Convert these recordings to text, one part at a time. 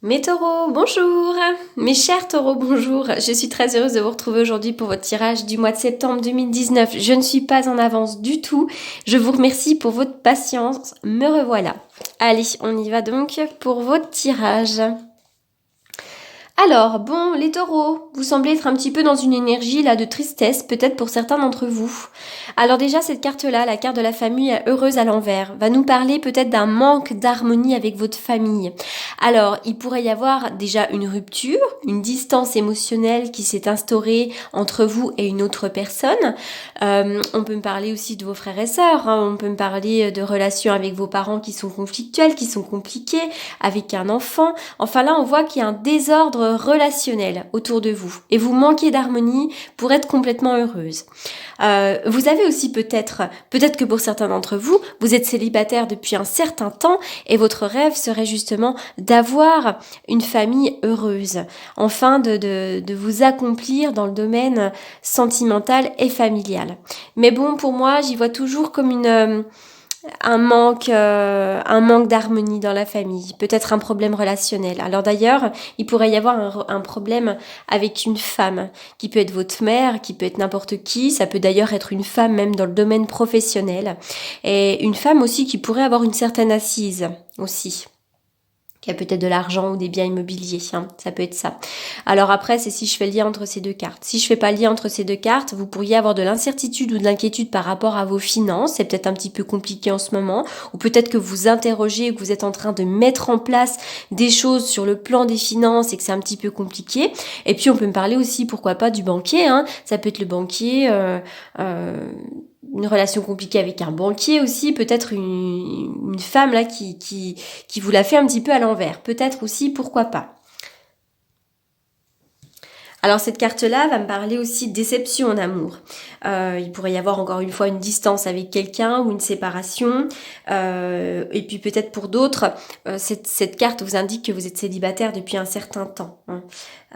Mes taureaux, bonjour! Mes chers taureaux, bonjour! Je suis très heureuse de vous retrouver aujourd'hui pour votre tirage du mois de septembre 2019. Je ne suis pas en avance du tout. Je vous remercie pour votre patience. Me revoilà. Allez, on y va donc pour votre tirage. Alors, bon, les taureaux, vous semblez être un petit peu dans une énergie là de tristesse, peut-être pour certains d'entre vous. Alors déjà, cette carte-là, la carte de la famille heureuse à l'envers, va nous parler peut-être d'un manque d'harmonie avec votre famille. Alors, il pourrait y avoir déjà une rupture, une distance émotionnelle qui s'est instaurée entre vous et une autre personne. On peut me parler aussi de vos frères et sœurs, hein. On peut me parler de relations avec vos parents qui sont conflictuelles, qui sont compliquées, avec un enfant. Enfin là, on voit qu'il y a un désordre relationnel autour de vous et vous manquez d'harmonie pour être complètement heureuse. Vous avez aussi peut-être que pour certains d'entre vous, vous êtes célibataire depuis un certain temps et votre rêve serait justement d'avoir une famille heureuse, enfin de vous accomplir dans le domaine sentimental et familial. Mais bon, pour moi, j'y vois toujours comme un manque d'harmonie dans la famille, peut-être un problème relationnel. Alors d'ailleurs, il pourrait y avoir un problème avec une femme, qui peut être votre mère, qui peut être n'importe qui, ça peut d'ailleurs être une femme même dans le domaine professionnel, et une femme aussi qui pourrait avoir une certaine assise aussi, qui a peut-être de l'argent ou des biens immobiliers, hein, ça peut être ça. Alors après, c'est si je fais le lien entre ces deux cartes. Si je fais pas le lien entre ces deux cartes, vous pourriez avoir de l'incertitude ou de l'inquiétude par rapport à vos finances, c'est peut-être un petit peu compliqué en ce moment, ou peut-être que vous interrogez ou que vous êtes en train de mettre en place des choses sur le plan des finances et que c'est un petit peu compliqué. Et puis on peut me parler aussi, pourquoi pas, du banquier, hein. Ça peut être le banquier, une relation compliquée avec un banquier aussi, peut-être une femme là qui vous l'a fait un petit peu à l'envers. Peut-être aussi, pourquoi pas. Alors cette carte-là va me parler aussi de déception en amour. Il pourrait y avoir encore une fois une distance avec quelqu'un ou une séparation. Et puis peut-être pour d'autres, cette carte vous indique que vous êtes célibataire depuis un certain temps, hein.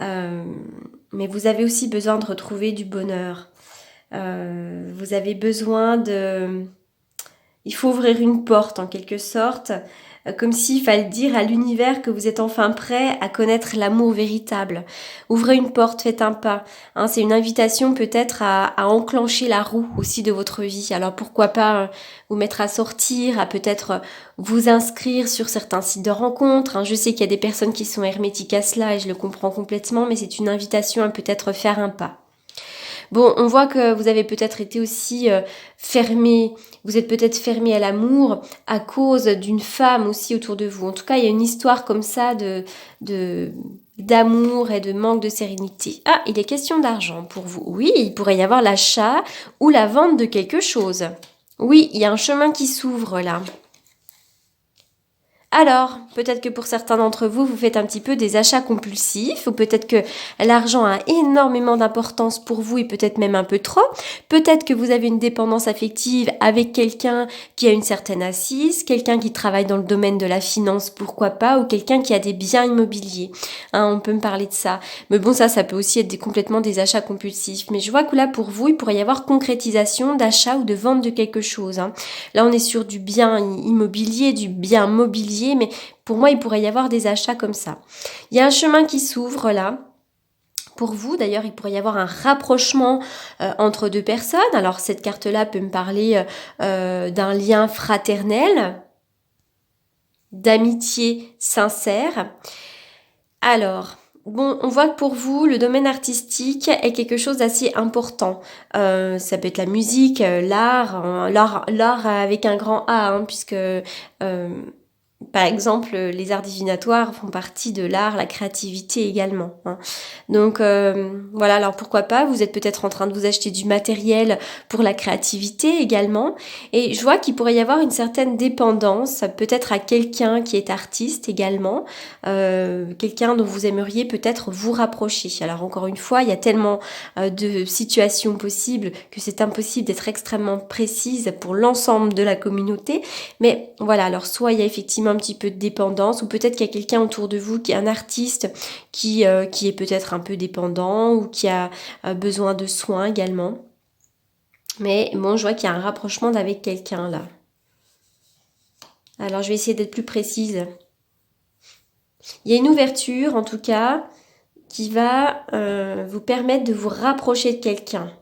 Euh, mais vous avez aussi besoin de retrouver du bonheur. Vous avez besoin de... Il faut ouvrir une porte en quelque sorte, comme s'il fallait dire à l'univers que vous êtes enfin prêt à connaître l'amour véritable. Ouvrez une porte, faites un pas, hein. C'est une invitation peut-être à enclencher la roue aussi de votre vie. Alors pourquoi pas vous mettre à sortir, à peut-être vous inscrire sur certains sites de rencontres, hein. Je sais qu'il y a des personnes qui sont hermétiques à cela et je le comprends complètement, mais c'est une invitation à peut-être faire un pas. Bon, on voit que vous avez peut-être été aussi fermé, vous êtes peut-être fermé à l'amour à cause d'une femme aussi autour de vous. En tout cas, il y a une histoire comme ça de d'amour et de manque de sérénité. Ah, il est question d'argent pour vous. Oui, il pourrait y avoir l'achat ou la vente de quelque chose. Oui, il y a un chemin qui s'ouvre là. Alors, peut-être que pour certains d'entre vous, vous faites un petit peu des achats compulsifs, ou peut-être que l'argent a énormément d'importance pour vous et peut-être même un peu trop. Peut-être que vous avez une dépendance affective avec quelqu'un qui a une certaine assise, quelqu'un qui travaille dans le domaine de la finance, pourquoi pas, ou quelqu'un qui a des biens immobiliers, hein, on peut me parler de ça. Mais bon, ça peut aussi être complètement des achats compulsifs. Mais je vois que là, pour vous, il pourrait y avoir concrétisation d'achat ou de vente de quelque chose, hein. Là, on est sur du bien immobilier, du bien mobilier, mais pour moi, il pourrait y avoir des achats comme ça. Il y a un chemin qui s'ouvre là. Pour vous, d'ailleurs, il pourrait y avoir un rapprochement entre deux personnes. Alors, cette carte-là peut me parler d'un lien fraternel, d'amitié sincère. Alors, bon, on voit que pour vous, le domaine artistique est quelque chose d'assez important. Ça peut être la musique, l'art avec un grand A, hein, puisque par exemple, les arts divinatoires font partie de l'art, la créativité également, hein. Donc voilà, alors pourquoi pas, vous êtes peut-être en train de vous acheter du matériel pour la créativité également. Et je vois qu'il pourrait y avoir une certaine dépendance, peut-être à quelqu'un qui est artiste également, quelqu'un dont vous aimeriez peut-être vous rapprocher. Alors encore une fois, il y a tellement de situations possibles que c'est impossible d'être extrêmement précise pour l'ensemble de la communauté. Mais voilà, alors soit il y a effectivement un petit peu de dépendance, ou peut-être qu'il y a quelqu'un autour de vous qui est un artiste qui est peut-être un peu dépendant ou qui a besoin de soins également. Mais bon, je vois qu'il y a un rapprochement avec quelqu'un là. Alors je vais essayer d'être plus précise. Il y a une ouverture, en tout cas, qui va vous permettre de vous rapprocher de quelqu'un.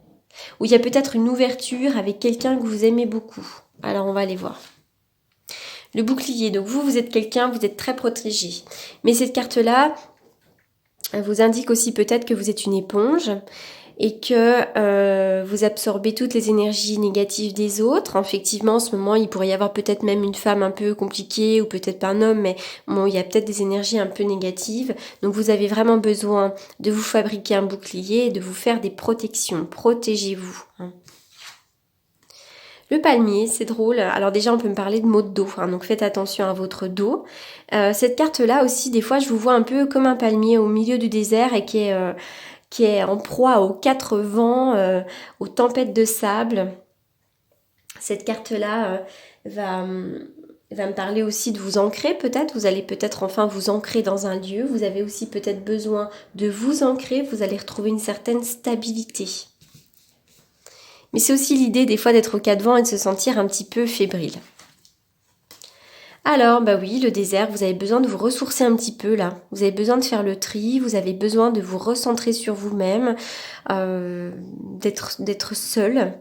Ou il y a peut-être une ouverture avec quelqu'un que vous aimez beaucoup. Alors, on va aller voir. Le bouclier, donc vous êtes quelqu'un, vous êtes très protégé. Mais cette carte-là, elle vous indique aussi peut-être que vous êtes une éponge et que vous absorbez toutes les énergies négatives des autres. Effectivement, en ce moment, il pourrait y avoir peut-être même une femme un peu compliquée ou peut-être pas un homme, mais bon, il y a peut-être des énergies un peu négatives. Donc vous avez vraiment besoin de vous fabriquer un bouclier et de vous faire des protections. Protégez-vous. Le palmier, c'est drôle. Alors déjà, on peut me parler de maux de dos, donc faites attention à votre dos. Cette carte-là aussi, des fois, je vous vois un peu comme un palmier au milieu du désert et qui est en proie aux quatre vents, aux tempêtes de sable. Cette carte-là va me parler aussi de vous ancrer peut-être. Vous allez peut-être enfin vous ancrer dans un lieu. Vous avez aussi peut-être besoin de vous ancrer. Vous allez retrouver une certaine stabilité. Mais c'est aussi l'idée des fois d'être au quatre vents et de se sentir un petit peu fébrile. Alors, bah oui, le désert, vous avez besoin de vous ressourcer un petit peu là. Vous avez besoin de faire le tri, vous avez besoin de vous recentrer sur vous-même, d'être seul.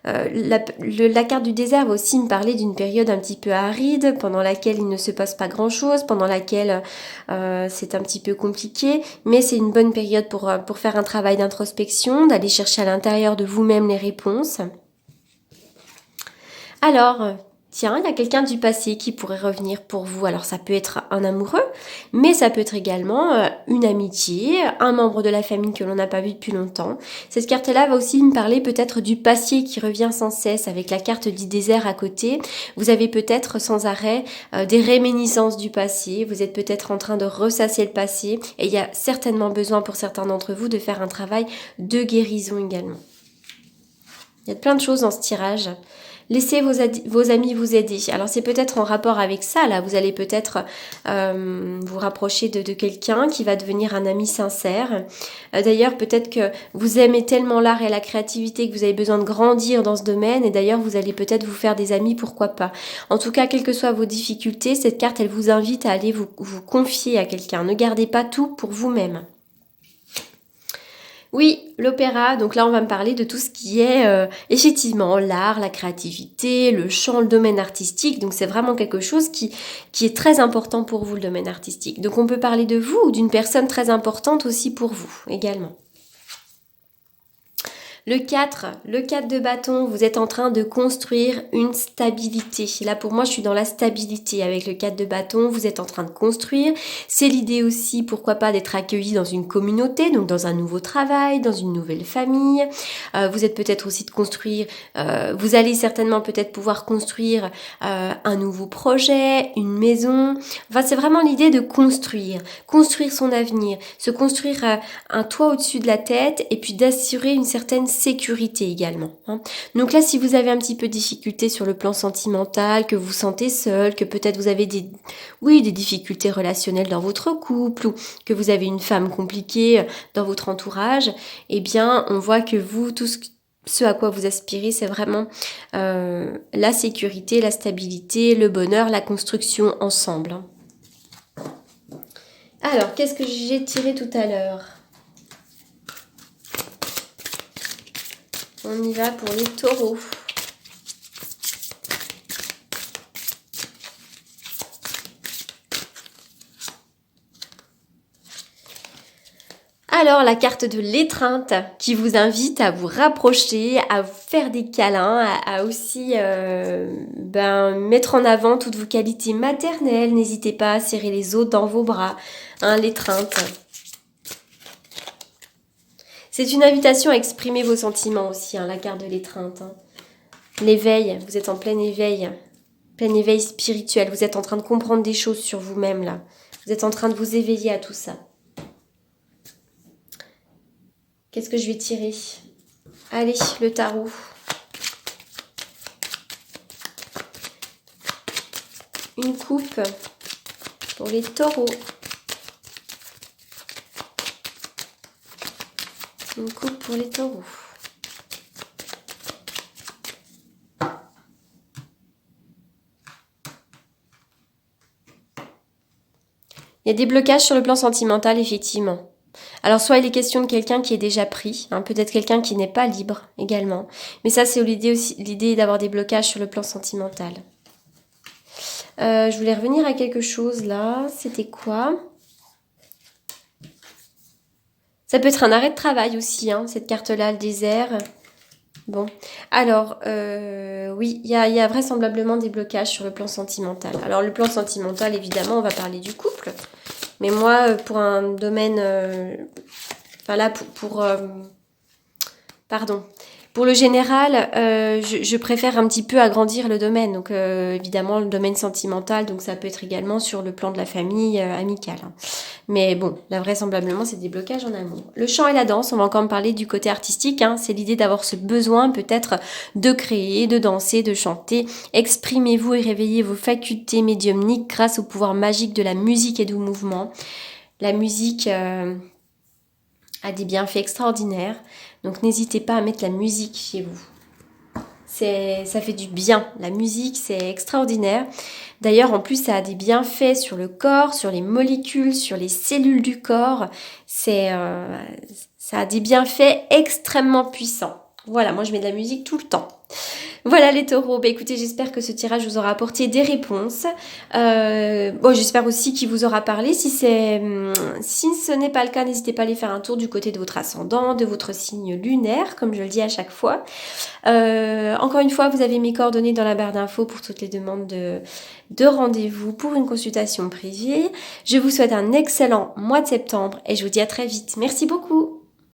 La carte du désert va aussi me parler d'une période un petit peu aride, pendant laquelle il ne se passe pas grand-chose, pendant laquelle c'est un petit peu compliqué, mais c'est une bonne période pour faire un travail d'introspection, d'aller chercher à l'intérieur de vous-même les réponses. Alors, tiens, il y a quelqu'un du passé qui pourrait revenir pour vous. Alors ça peut être un amoureux, mais ça peut être également une amitié, un membre de la famille que l'on n'a pas vu depuis longtemps. Cette carte-là va aussi me parler peut-être du passé qui revient sans cesse avec la carte du désert à côté. Vous avez peut-être sans arrêt des réminiscences du passé. Vous êtes peut-être en train de ressasser le passé et il y a certainement besoin pour certains d'entre vous de faire un travail de guérison également. Il y a plein de choses dans ce tirage. Laissez vos amis vous aider. Alors c'est peut-être en rapport avec ça, là, vous allez peut-être vous rapprocher de quelqu'un qui va devenir un ami sincère. D'ailleurs, peut-être que vous aimez tellement l'art et la créativité que vous avez besoin de grandir dans ce domaine et d'ailleurs, vous allez peut-être vous faire des amis, pourquoi pas. En tout cas, quelles que soient vos difficultés, cette carte, elle vous invite à aller vous confier à quelqu'un. Ne gardez pas tout pour vous-même. Oui, l'opéra, donc là on va me parler de tout ce qui est effectivement l'art, la créativité, le chant, le domaine artistique, donc c'est vraiment quelque chose qui est très important pour vous, le domaine artistique. Donc on peut parler de vous ou d'une personne très importante aussi pour vous également. Le 4 de bâton, vous êtes en train de construire une stabilité. Là, pour moi, je suis dans la stabilité avec le 4 de bâton. Vous êtes en train de construire. C'est l'idée aussi, pourquoi pas, d'être accueilli dans une communauté, donc dans un nouveau travail, dans une nouvelle famille. Vous êtes peut-être aussi de construire, vous allez certainement peut-être pouvoir construire un nouveau projet, une maison. Enfin, c'est vraiment l'idée de construire son avenir, se construire un toit au-dessus de la tête et puis d'assurer une certaine sécurité également. Donc là, si vous avez un petit peu de difficulté sur le plan sentimental, que vous vous sentez seul, que peut-être vous avez des difficultés relationnelles dans votre couple ou que vous avez une femme compliquée dans votre entourage, eh bien, on voit que vous, ce à quoi vous aspirez, c'est vraiment la sécurité, la stabilité, le bonheur, la construction ensemble. Alors, qu'est-ce que j'ai tiré tout à l'heure ? On y va pour les taureaux. Alors, la carte de l'étreinte qui vous invite à vous rapprocher, à vous faire des câlins, à aussi mettre en avant toutes vos qualités maternelles. N'hésitez pas à serrer les autres dans vos bras. L'étreinte. C'est une invitation à exprimer vos sentiments aussi, la carte de l'étreinte. L'éveil, vous êtes en plein éveil spirituel. Vous êtes en train de comprendre des choses sur vous-même là. Vous êtes en train de vous éveiller à tout ça. Qu'est-ce que je vais tirer ? Allez, le tarot. Une coupe pour les taureaux. Une coupe pour les taureaux. Il y a des blocages sur le plan sentimental, effectivement. Alors, soit il est question de quelqu'un qui est déjà pris, hein, peut-être quelqu'un qui n'est pas libre également. Mais ça, c'est l'idée d'avoir des blocages sur le plan sentimental. Je voulais revenir à quelque chose là. C'était quoi? Ça peut être un arrêt de travail aussi, hein, cette carte-là, le désert. Bon, alors, oui, il y a vraisemblablement des blocages sur le plan sentimental. Alors, le plan sentimental, évidemment, on va parler du couple. Mais moi, pour un domaine... enfin là, pardon. Pour le général, je préfère un petit peu agrandir le domaine. Donc, évidemment, le domaine sentimental, donc ça peut être également sur le plan de la famille amicale. Hein. Mais bon, là, vraisemblablement, c'est des blocages en amour. Le chant et la danse, on va encore me parler du côté artistique. Hein. C'est l'idée d'avoir ce besoin peut-être de créer, de danser, de chanter. Exprimez-vous et réveillez vos facultés médiumniques grâce au pouvoir magique de la musique et du mouvement. La musique a des bienfaits extraordinaires. Donc n'hésitez pas à mettre la musique chez vous. Ça fait du bien. La musique, c'est extraordinaire. D'ailleurs, en plus, ça a des bienfaits sur le corps, sur les molécules, sur les cellules du corps. Ça a des bienfaits extrêmement puissants. Voilà, moi je mets de la musique tout le temps. Voilà les taureaux, écoutez, j'espère que ce tirage vous aura apporté des réponses. J'espère aussi qu'il vous aura parlé. Si ce n'est pas le cas, n'hésitez pas à aller faire un tour du côté de votre ascendant, de votre signe lunaire, comme je le dis à chaque fois. Encore une fois, vous avez mes coordonnées dans la barre d'infos pour toutes les demandes de rendez-vous pour une consultation privée. Je vous souhaite un excellent mois de septembre et je vous dis à très vite. Merci beaucoup.